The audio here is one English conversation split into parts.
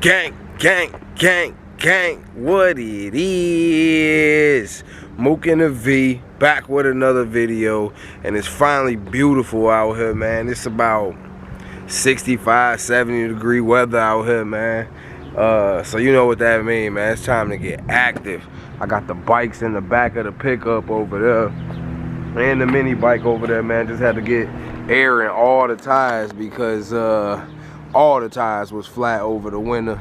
Gang, gang, gang, gang, what it is. Mook and the V, back with another video, and it's finally beautiful out here, man. It's about 65, 70 degree weather out here, man. So you know what that means, man. It's time to get active. I got the bikes in the back of the pickup over there, and the mini bike over there, man. Just had to get air in all the tires because all the tires was flat over the winter.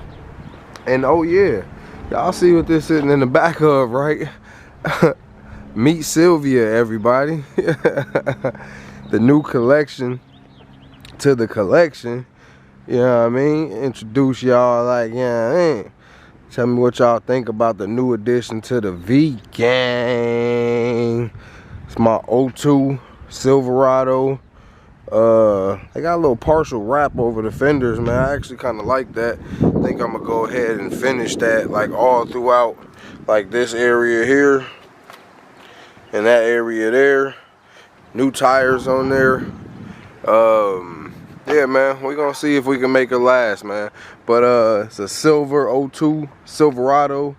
And oh yeah, y'all see what this sitting in the back of, right? Meet Silvia, everybody. The new collection to the collection. You know what I mean? Introduce y'all, like, yeah, tell me what y'all think about the new addition to the V gang. It's my 02 Silverado. They got a little partial wrap over the fenders, man. I actually kind of like that. I think I'm gonna go ahead and finish that, like, all throughout, like this area here and that area there. New tires on there. Yeah, man, we're gonna see if we can make it last, man. But it's a silver 02 Silverado,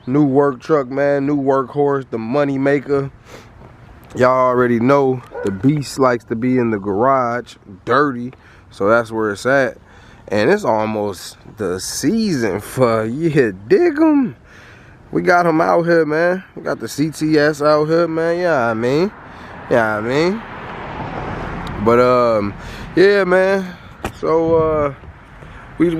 new work truck, man, new workhorse, the money maker. Y'all already know the beast likes to be in the garage, dirty, so that's where it's at. And it's almost the season for, yeah, dig 'em. We got him out here, man. We got the CTS out here, man. Yeah, I mean. Yeah, I mean. But yeah, man. So we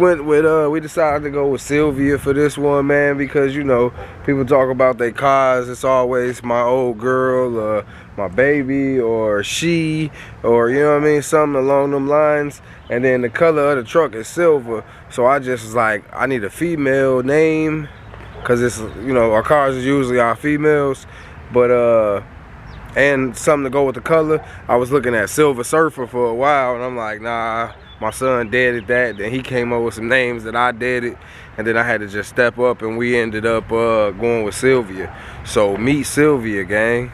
decided to go with Silvia for this one, man, because, you know, people talk about their cars. It's always my old girl, my baby, or she, or, you know what I mean, something along them lines. And then the color of the truck is silver, so I just was like, I need a female name, because it's, you know, our cars is usually our females, but and something to go with the color. I was looking at Silver Surfer for a while, and I'm like, nah, my son deaded that. Then he came up with some names that I deaded, and then I had to just step up, and we ended up going with Silvia. So meet Silvia, gang.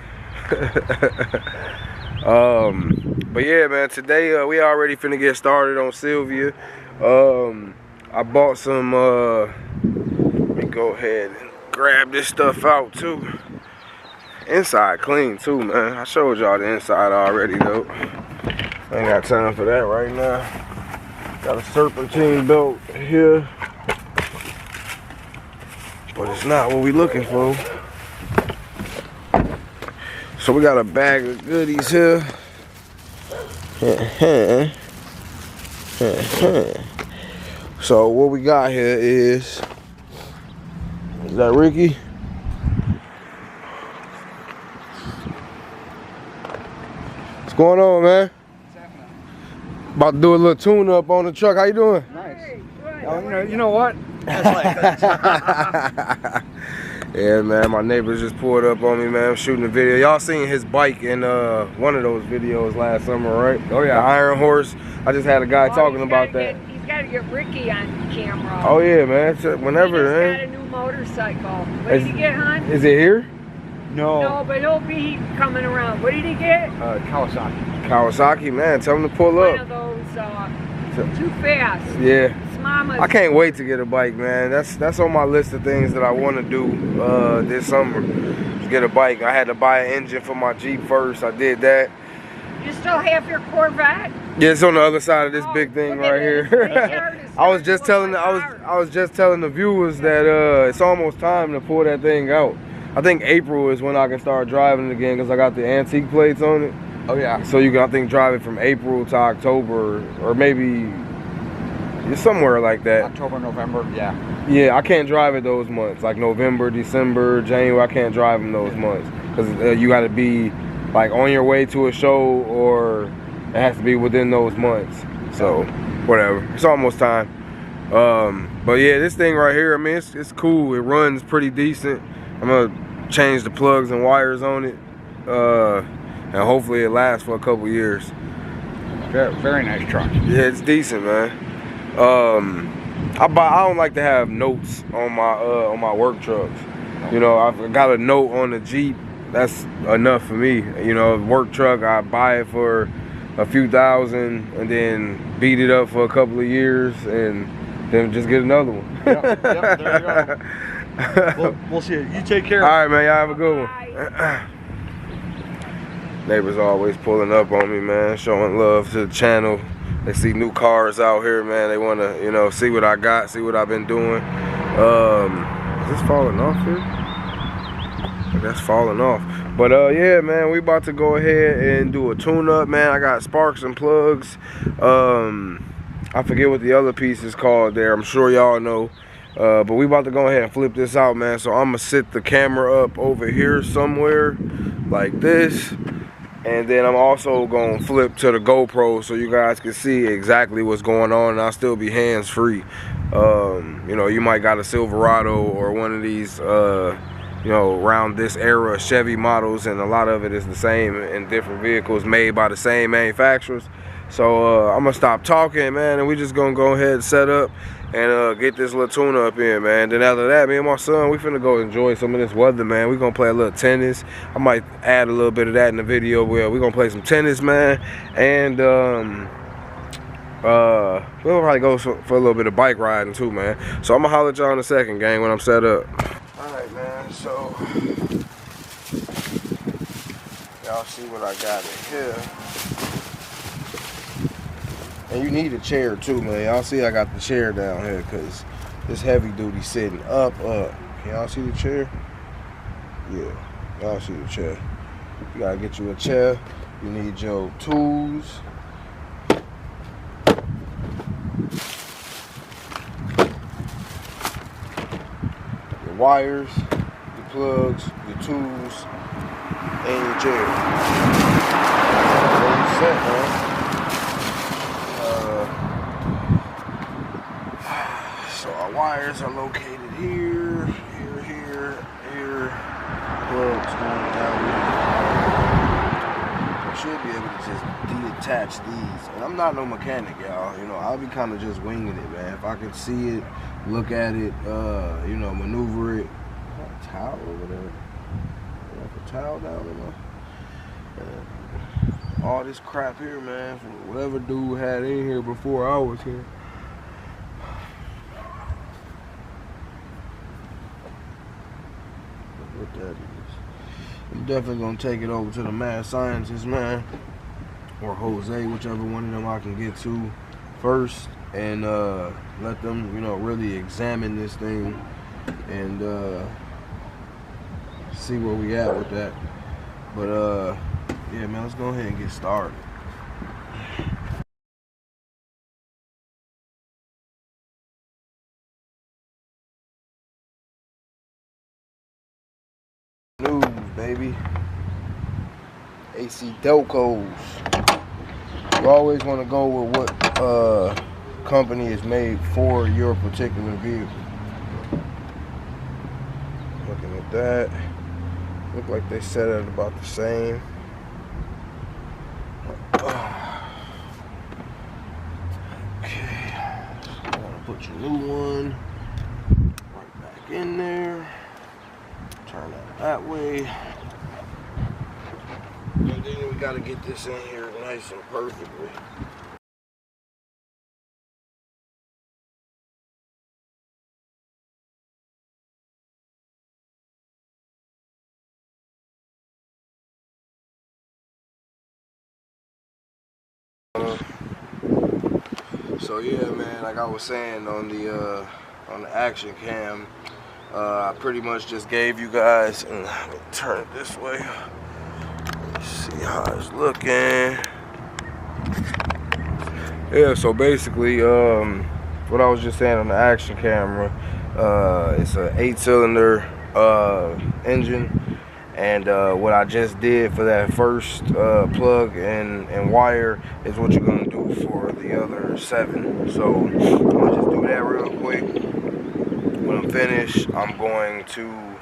But yeah, man, today we already finna get started on Silvia. I bought some, let me go ahead and grab this stuff out too. Inside clean too, man. I showed y'all the inside already though. I ain't got time for that right now. Got a serpentine belt here, but it's not what we looking for. So we got a bag of goodies here. So what we got here is that Ricky? What's going on, man? What's happening? About to do a little tune up on the truck. How you doing? Nice. Oh, you know what? Yeah, man, my neighbors just pulled up on me, man. I'm shooting a video. Y'all seen his bike in one of those videos last summer, right? Oh yeah. The Iron Horse. I just had a guy talking about that. He's got to get Ricky on camera. Oh yeah, man. Whenever, he man. just got a new motorcycle. What did he get, hon? Is it here? No, but he'll be coming around. What did he get? Kawasaki. Kawasaki, man. Tell him to pull One up. of those too fast. Yeah. His mama's. I can't wait to get a bike, man. That's on my list of things that I want to do this summer. To get a bike. I had to buy an engine for my Jeep first. I did that. You still have your Corvette? Yeah, it's on the other side of this big thing right here. I was just telling the viewers that it's almost time to pull that thing out. I think April is when I can start driving it again because I got the antique plates on it. Oh yeah. So you can, I think, drive it from April to October, or maybe it's somewhere like that. October, November, yeah. Yeah, I can't drive it those months, like November, December, January. I can't drive them those months because you got to be like on your way to a show, or it has to be within those months. So whatever, it's almost time. But yeah, this thing right here, I mean, it's cool. It runs pretty decent. I'm gonna change the plugs and wires on it, and hopefully it lasts for a couple years. Very, very nice truck. Yeah, it's decent, man. I don't like to have notes on my work trucks. You know, I've got a note on the Jeep. That's enough for me. You know, work truck, I buy it for a few thousand and then beat it up for a couple of years and Then just get another one. Yep, there you go. We'll see. You take care. All right, man. Y'all have a good one. Bye. Neighbors always pulling up on me, man, showing love to the channel. They see new cars out here, man. They want to, you know, see what I got, see what I've been doing. Is this falling off here? That's falling off. But yeah, man, we about to go ahead and do a tune-up, man. I got sparks and plugs. I forget what the other piece is called there. I'm sure y'all know. But we about to go ahead and flip this out, man. So I'm gonna sit the camera up over here somewhere like this. And then I'm also gonna flip to the GoPro so you guys can see exactly what's going on, and I'll still be hands-free. You know, you might got a Silverado or one of these, you know, around this era Chevy models, and a lot of it is the same in different vehicles made by the same manufacturers. So I'm gonna stop talking, man, and we just gonna go ahead and set up and get this little tune up in, man. Then after that, me and my son, we finna go enjoy some of this weather, man. We gonna play a little tennis. I might add a little bit of that in the video where we gonna play some tennis, man. And we'll probably go for a little bit of bike riding too, man. So I'm gonna holler at y'all in a second, gang, when I'm set up. All right, man, so y'all see what I got in here. And you need a chair too, man. Y'all see I got the chair down here because this heavy duty sitting up. Can y'all see the chair? Yeah, y'all see the chair. You gotta get you a chair. You need your tools. Your wires, your plugs, your tools, and your chair. There you set, man. So our wires are located here, here. Plugs going down here. I should be able to just detach these. And I'm not no mechanic, y'all. You know, I'll be kind of just winging it, man. If I can see it, look at it, you know, maneuver it. Got a towel over there. Like a towel down there. All this crap here, man, from whatever dude had in here before I was here. What that is. I'm definitely gonna take it over to the mad scientist, man, or Jose, whichever one of them I can get to first, and let them, you know, really examine this thing and see where we at with that. But yeah, man, let's go ahead and get started. News, baby. AC Delcos. You always want to go with what company is made for your particular vehicle. Looking at that, look like they set it about the same. Okay, so you want to put your new one right back in there. Turn that way. And then we got to get this in here nice and perfectly. So yeah, man, like I was saying on the action cam, I pretty much just gave you guys, and let me turn it this way. Let's see how it's looking. Yeah, so basically, what I was just saying on the action camera, it's an 8-cylinder engine. And what I just did for that first plug and wire is what you're gonna do for the other 7. So I'm gonna just do that real quick. When I'm finished, I'm going to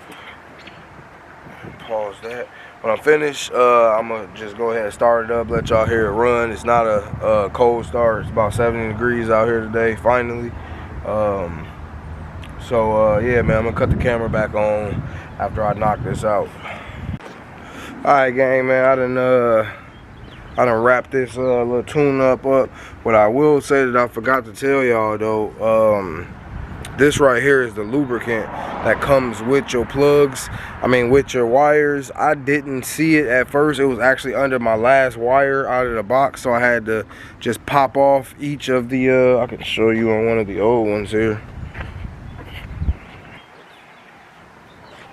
pause that. When I'm finished, I'm gonna just go ahead and start it up, let y'all hear it run. It's not a cold start. It's about 70 degrees out here today, finally. Yeah, man, I'm gonna cut the camera back on after I knock this out. Alright, gang, man, I I done wrapped this little tune-up up. What I will say that I forgot to tell y'all though, this right here is the lubricant that comes with your plugs. I mean, with your wires. I didn't see it at first. It was actually under my last wire out of the box, so I had to just pop off each of the, I can show you on one of the old ones here.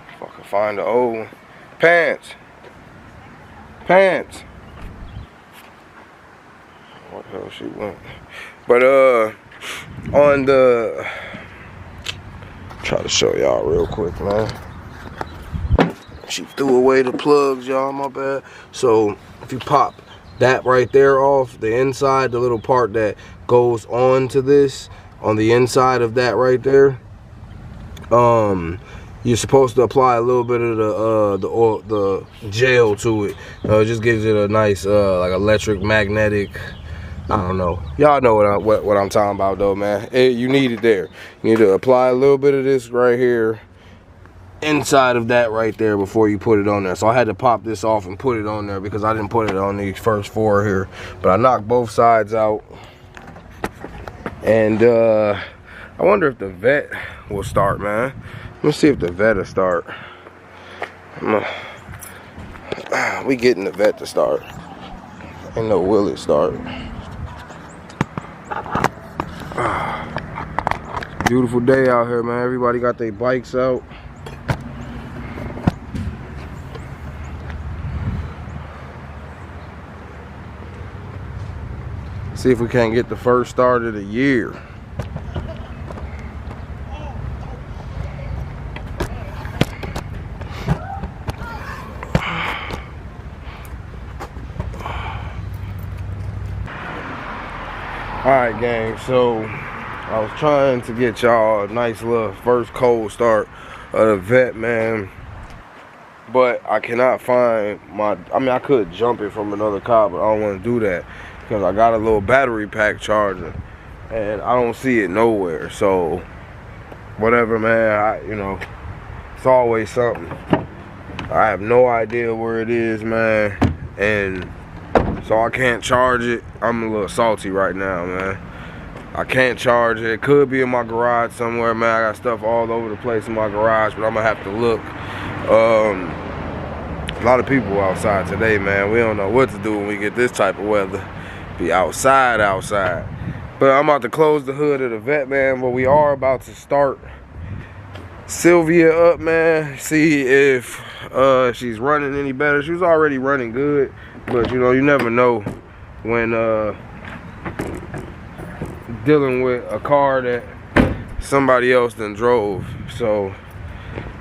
If I can find the old one. Pants. What the hell she went? But on the, try to show y'all real quick, man. She threw away the plugs, y'all, my bad. So if you pop that right there off, the inside, the little part that goes on to this, on the inside of that right there, you're supposed to apply a little bit of the oil, the gel to it. It just gives it a nice like electric magnetic, I don't know. Y'all know what I'm talking about though, man. You need it there. You need to apply a little bit of this right here inside of that right there before you put it on there. So I had to pop this off and put it on there because I didn't put it on these first 4 here. But I knocked both sides out. And I wonder if the vet will start, man. Let's see if the vet will start. We getting the vet to start. Ain't no will it start. Beautiful day out here, man. Everybody got their bikes out. See if we can't get the first start of the year. Alright, gang, so I was trying to get y'all a nice little first cold start of the vet, man. But I cannot find my, I mean, I could jump it from another car, but I don't want to do that because I got a little battery pack charger and I don't see it nowhere. So whatever, man, you know, it's always something. I have no idea where it is, man, and so I can't charge it. I'm a little salty right now, man. I can't charge it. It could be in my garage somewhere, man. I got stuff all over the place in my garage, but I'm gonna have to look. A lot of people outside today, man. We don't know what to do when we get this type of weather. Be outside. But I'm about to close the hood of the vet, man. But we are about to start Silvia up, man. See if she's running any better. She was already running good, but you know, you never know when dealing with a car that somebody else done drove. So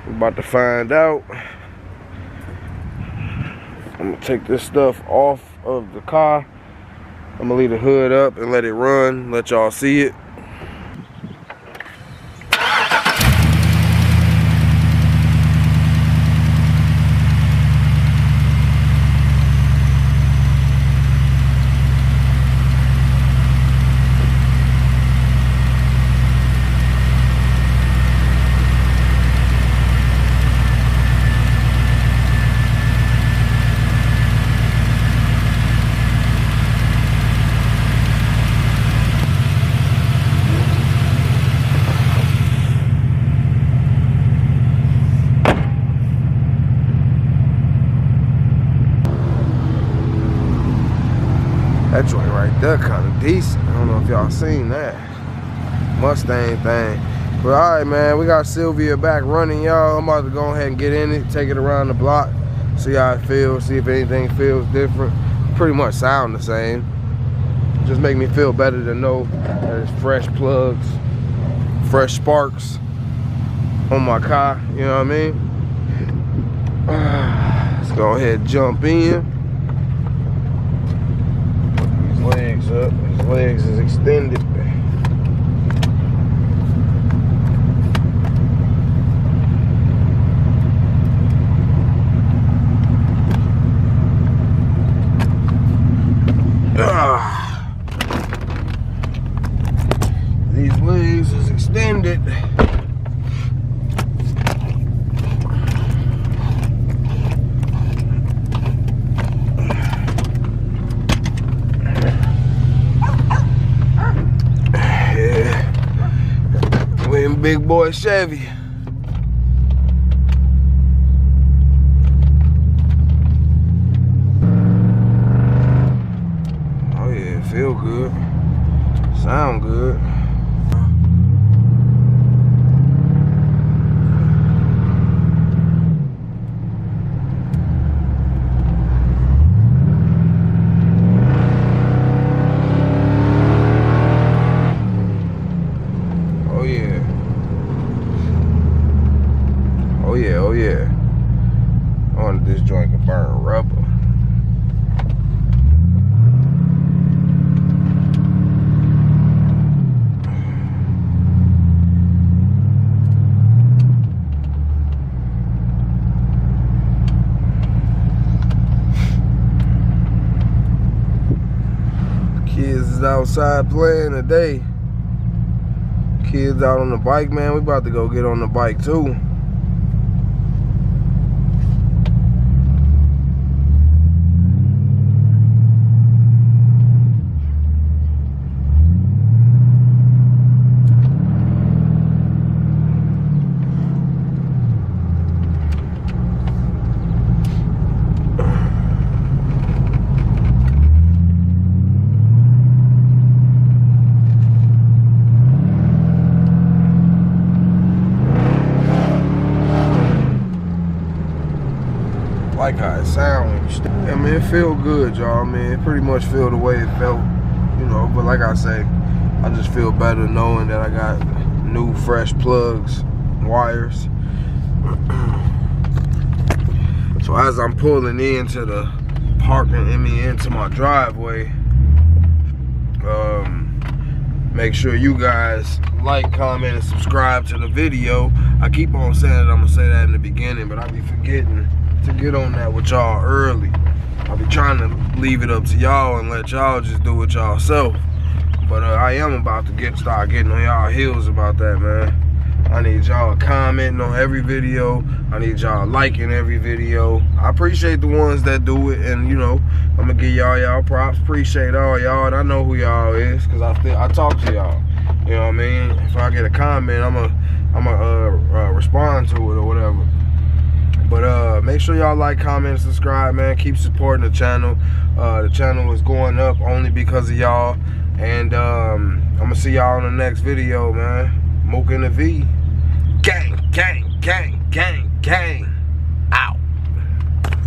we're about to find out. I'm gonna take this stuff off of the car. I'm gonna leave the hood up and let it run, let y'all see it. That joint right there kind of decent. I don't know if y'all seen that Mustang thing. But alright, man, we got Silvia back running, y'all. I'm about to go ahead and get in it, take it around the block, see how it feels, see if anything feels different. Pretty much sound the same. Just make me feel better to know that it's fresh plugs, fresh sparks on my car, you know what I mean? Let's go ahead and jump in. Legs up, his legs is extended. These legs is extended. big boy Chevy. Oh yeah, feel good. Sound good. Oh yeah. I wanted this joint to burn rubber. Kids is outside playing today. Kids out on the bike, man. We about to go get on the bike too. Like how it sound when you step. I mean, it feel good, y'all. I mean, it pretty much feel the way it felt, you know. But like I say, I just feel better knowing that I got new, fresh plugs, wires. So as I'm pulling into the parking, into my driveway, make sure you guys like, comment, and subscribe to the video. I keep on saying it. I'm gonna say that in the beginning, but I be forgetting to get on that with y'all early. I'll be trying to leave it up to y'all and let y'all just do it y'all self. But I am about to start getting on y'all heels about that, man. I need y'all commenting on every video. I need y'all liking every video. I appreciate the ones that do it, and you know, I'm gonna give y'all props. Appreciate all y'all, and I know who y'all is because I talk to y'all. You know what I mean? If I get a comment, I'm gonna respond to it or whatever. But make sure y'all like, comment, and subscribe, man. Keep supporting the channel. The channel is going up only because of y'all. And I'm gonna see y'all in the next video, man. Mook in the V. Gang, gang, gang, gang, gang.